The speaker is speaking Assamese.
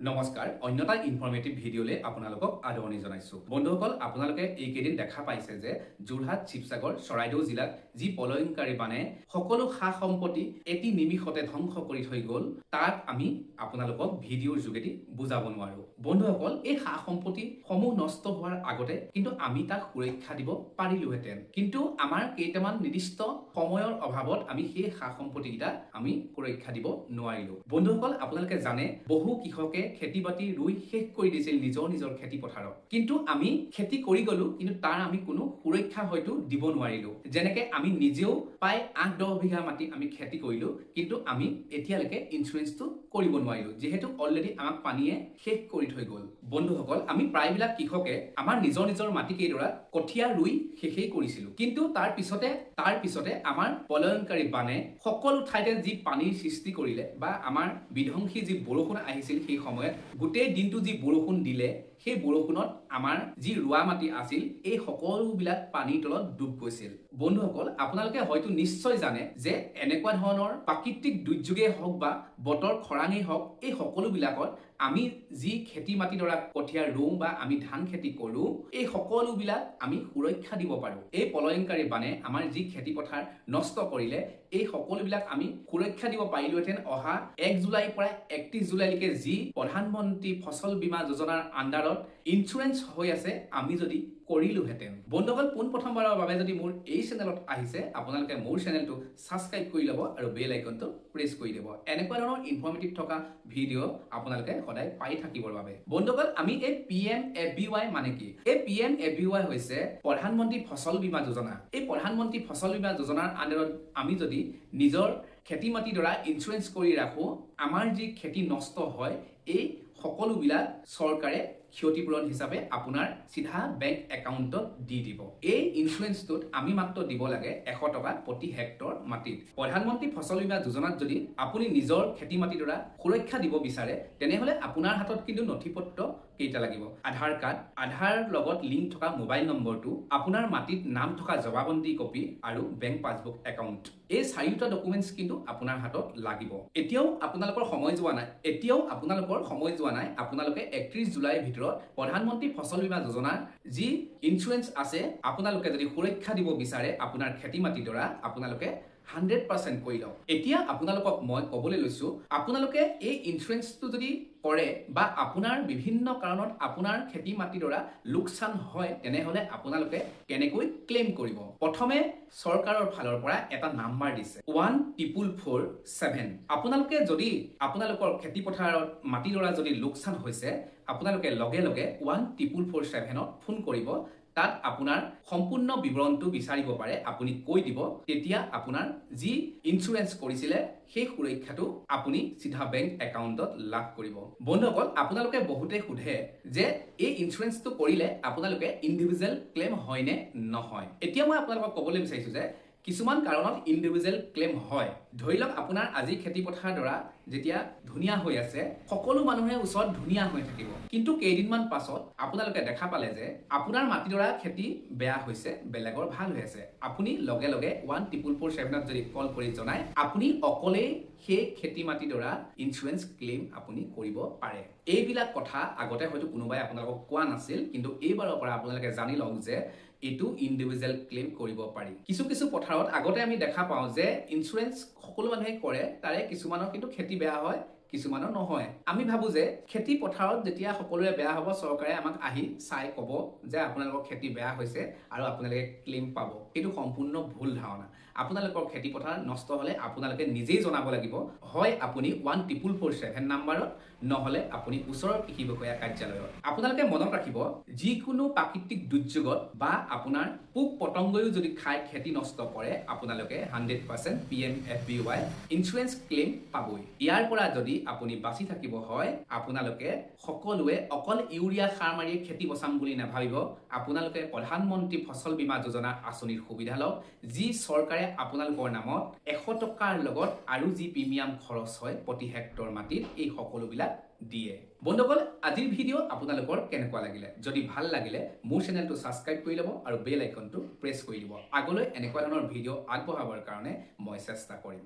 নমস্কাৰ অন্যটা ইনফৰমেটিভ ভিডিঅ'লৈ আপোনালোকক আদৰণি জনাইছোঁ বন্ধুসকল আপোনালোকে এইকেইদিন দেখা পাইছে যে যোৰহাট শিৱসাগৰ চৰাইদেউ জিলাত যি পলয়ংকাৰী বানে সকলো সা সম্পত্তি এটি নিমিষতে ধ্বংস কৰি থৈ গ'ল তাক আমি আপোনালোকক ভিডিঅ'ৰ যোগেদি বুজাব নোৱাৰো বন্ধুসকল এই সা সম্পত্তি সমূহ নষ্ট হোৱাৰ আগতে কিন্তু আমি তাক সুৰক্ষা দিব পাৰিলোহেঁতেন কিন্তু আমাৰ কেইটামান নিৰ্দিষ্ট সময়ৰ অভাৱত আমি সেই সা সম্পত্তিকেইটা আমি সুৰক্ষা দিব নোৱাৰিলো বন্ধুসকল আপোনালোকে জানে বহু কৃষকে খেতি বাতি ৰুই শেষ কৰি দিছিল নিজৰ খেতি পথাৰত কিন্তু আমি খেতি কৰি গলো কিন্তু তাৰ আমি কোনো সুৰক্ষা হয়তো দিব নোৱাৰিলো যেনেকে আমি নিজেও প্ৰায় ৮-১০ বিঘা মাটি আমি খেতি কৰিলো কিন্তু আমি এতিয়ালৈকে ইন্সুৰেন্সটো কৰিব নোৱাৰিলো যেহেতু অলৰেডি আমাক পানীয়ে শেষ কৰি থৈ গ'ল বন্ধুসকল আমি প্ৰায়বিলাক কৃষকে আমাৰ নিজৰ মাটি কেইডৰা কঠীয়া ৰুই শেষেই কৰিছিলো কিন্তু তাৰ পিছতে আমাৰ পলয়ংকাৰী বানে সকলো ঠাইতে যি পানীৰ সৃষ্টি কৰিলে বা আমাৰ বিধ্বংসী যি বৰষুণ আহিছিল সেই সময়ত গোটেই দিনটো যি বৰষুণ দিলে সেই বৰষুণত আমাৰ যি ৰুৱা মাটি আছিল এই সকলোবিলাক পানীৰ তলত ডুব গৈছিল বন্ধুসকল আপোনালোকে হয়তো নিশ্চয় জানে যে এনেকুৱা ধৰণৰ প্ৰাকৃতিক দুৰ্যোগেই হওক বা বতৰ খৰাঙেই হওক এই সকলোবিলাকত আমি যি খেতি মাটি দৰা কঠীয়া ৰুওঁ বা আমি ধান খেতি কৰোঁ এই সকলোবিলাক আমি সুৰক্ষা দিব পাৰোঁ এই পলয়ংকাৰী বানে আমাৰ যি খেতি পথাৰ নষ্ট কৰিলে এই সকলোবিলাক আমি সুৰক্ষা দিব পাৰিলোহেঁতেন অহা ১ জুলাইৰ পৰা ৩১ জুলাইলৈকে যি প্ৰধানমন্ত্ৰী ফচল বীমা যোজনাৰ আণ্ডাৰত ইন্সুৰেন্স হৈ আছে আমি যদি কৰিলোহেঁতেন বন্ধুসকল পোনপ্ৰথমবাৰৰ বাবে যদি মোৰ এই চেনেলত আহিছে আপোনালোকে মোৰ চেনেলটো ছাবস্ক্ৰাইব কৰি ল'ব আৰু বেল আইকনটো প্ৰেছ কৰি দিব এনেকুৱা ধৰণৰ ইনফৰমেটিভ থকা ভিডিঅ' আপোনালোকে সদায় পাই থাকিবৰ বাবে বন্ধুসকল আমি এই PMFBY মানে কি এই PMFBY হৈছে প্ৰধানমন্ত্ৰী ফচল বীমা যোজনা এই প্ৰধানমন্ত্ৰী ফচল বীমা যোজনাৰ আণ্ডাৰত আমি যদি নিজৰ খেতি মাটি দ্বাৰা ইন্সুৰেন্স কৰি ৰাখো আমাৰ যি খেতি নষ্ট হয় এই সকলোবিলাক চৰকাৰে ক্ষতিপূৰণ হিচাপে আপোনাৰ চিধা বেংক একাউণ্টত দি দিব এই ইন্সুৰেন্সটোত আমি মাত্ৰ দিব লাগে 100 টকা প্ৰতি হেক্টৰ মাটিত প্ৰধানমন্ত্ৰী ফচল বীমা যোজনাত যদি আপুনি নিজৰ খেতি মাটিৰ দ্বাৰা সুৰক্ষা দিব বিচাৰে তেনেহলে আপোনাৰ হাতত কিন্তু নথিপত্ৰ কেইটা লাগিব আধাৰ কাৰ্ড আধাৰ লগত লিংক থকা মোবাইল নম্বৰটো আপোনাৰ মাটিত নাম থকা জবাবন্দী কপি আৰু বেংক পাছবুক একাউণ্ট এই চাৰিটা ডকুমেন্টছ কিন্তু আপোনাৰ হাতত লাগিব এতিয়াও আপোনালোকৰ সময় যোৱা নাই আপোনালোকে ৩১ জুলাইৰ ভিতৰত প্ৰধানমন্ত্ৰী ফচল বীমা যোজনাৰ যি ইন্সুৰেন্স আছে আপোনালোকে যদি সুৰক্ষা দিব বিচাৰে আপোনাৰ খেতি মাটিৰ দ্বাৰা আপোনালোকে 100% কৰি লওক এতিয়া আপোনালোকক মই ক'বলৈ লৈছো আপোনালোকে এই ইন্সুৰেন্সটো যদি কৰে বা আপোনাৰ বিভিন্ন কাৰণত আপোনাৰ খেতি মাটিৰ দ্বাৰা লোকচান হয় তেনেহলে আপোনালোকে কেনেকৈ ক্লেম কৰিব প্ৰথমে চৰকাৰৰ ফালৰ পৰা এটা নাম্বাৰ দিছে 14447 আপোনালোকে যদি আপোনালোকৰ খেতি পথাৰত মাটিৰ দ্বাৰা যদি লোকচান হৈছে আপোনালোকে লগে 14447ত ফোন কৰিব তাত আপোনাৰ সম্পূৰ্ণ বিৱৰণটো বিচাৰিব পাৰে আপুনি কৈ দিব তেতিয়া আপোনাৰ যি ইন্সুৰেন্স কৰিছিলে সেই সুৰক্ষাটো আপুনি চিধা বেংক একাউণ্টত লাভ কৰিব বন্ধুসকল আপোনালোকে বহুতে সোধে যে এই ইন্সুৰেন্সটো কৰিলে আপোনালোকে ইন্ডিভিজুৱেল ক্লেম হয় নে নহয় এতিয়া মই আপোনালোকক ক'বলৈ বিচাৰিছো যে কিছুমান কাৰণত ইন্ডিভিজুৱেল ক্লেম হয় ধৰি লওক আপোনাৰ আজি খেতি পথাৰ দ্বাৰা যেতিয়া ধুনিয়া হৈ আছে সকলো মানুহে ওচৰত ধুনিয়া হৈ থাকিব কিন্তু কেইদিনমান পাছত আপোনালোকে দেখা পালে যে আপোনাৰ মাটি দ্বাৰা খেতি বেয়া হৈছে বেলেগৰ ভাল হৈ আছে আপুনি লগে 14447ত যদি কল কৰি জনায় আপুনি অকলেই সেই খেতি মাটি দ্বাৰা ইন্সুৰেন্স ক্লেম আপুনি কৰিব পাৰে এইবিলাক কথা আগতে হয়তো কোনোবাই আপোনালোকক কোৱা নাছিল কিন্তু এইবাৰৰ পৰা আপোনালোকে জানি লওক যে এটো ইন্ডিভিজুৱেল ক্লেম কৰিব পাৰি কিছু পথাৰত আগতে আমি দেখা পাওঁ যে ইন্সুৰেন্স সকলো মানুহে কৰে তাৰে কিছুমানৰ কিন্তু খেতি বেয়া হয় কিছুমানৰ নহয় আমি ভাবো যে খেতি পথাৰত যেতিয়া সকলোৰে বেয়া হ'ব চৰকাৰে আমাক আহি চাই ক'ব যে আপোনালোকৰ খেতি বেয়া হৈছে আৰু আপোনালোকে ক্লেম পাব কিন্তু সম্পূৰ্ণ ভুল ধাৰণা আপোনালোকৰ খেতি পথাৰ নষ্ট হলে আপোনালোকে নিজেই জনাব লাগিব হয় আপুনি 14447 নম্বৰত নহলে আপুনি ওচৰৰ কৃষি বিষয়া কাৰ্যালয়ত আপোনালোকে মনত ৰাখিব যিকোনো প্ৰাকৃতিক দুৰ্যোগত বা আপোনাৰ পোক পতংগয়ো যদি খাই খেতি নষ্ট কৰে আপোনালোকে 100% PMFBY ইন্সুৰেন্স ক্লেম পাবই ইয়াৰ পৰা যদি আপুনি বাচি থাকিব হয় আপোনালোকে সকলোৱে অকল ইউৰিয়া সাৰ মাৰি খেতি বচাম বুলি নাভাবিব আপোনালোকে প্ৰধানমন্ত্ৰী ফচল বীমা যোজনা আঁচনিৰ সুবিধা লওক যি চৰকাৰে আপোনালোকৰ নামত 100 টকাৰ লগত আৰু যি প্ৰিমিয়াম খৰচ হয় প্ৰতি হেক্টৰ মাটিত এই সকলোবিলাক দিয়ে বন্ধুসকল আজিৰ ভিডিঅ' আপোনালোকৰ কেনেকুৱা লাগিলে যদি ভাল লাগিলে মোৰ চেনেলটো ছাবস্ক্ৰাইব কৰি ল'ব আৰু বেল আইকনটো প্ৰেছ কৰি দিব আগলৈ এনেকুৱা ধৰণৰ ভিডিঅ' আগবঢ়াবৰ কাৰণে মই চেষ্টা কৰিম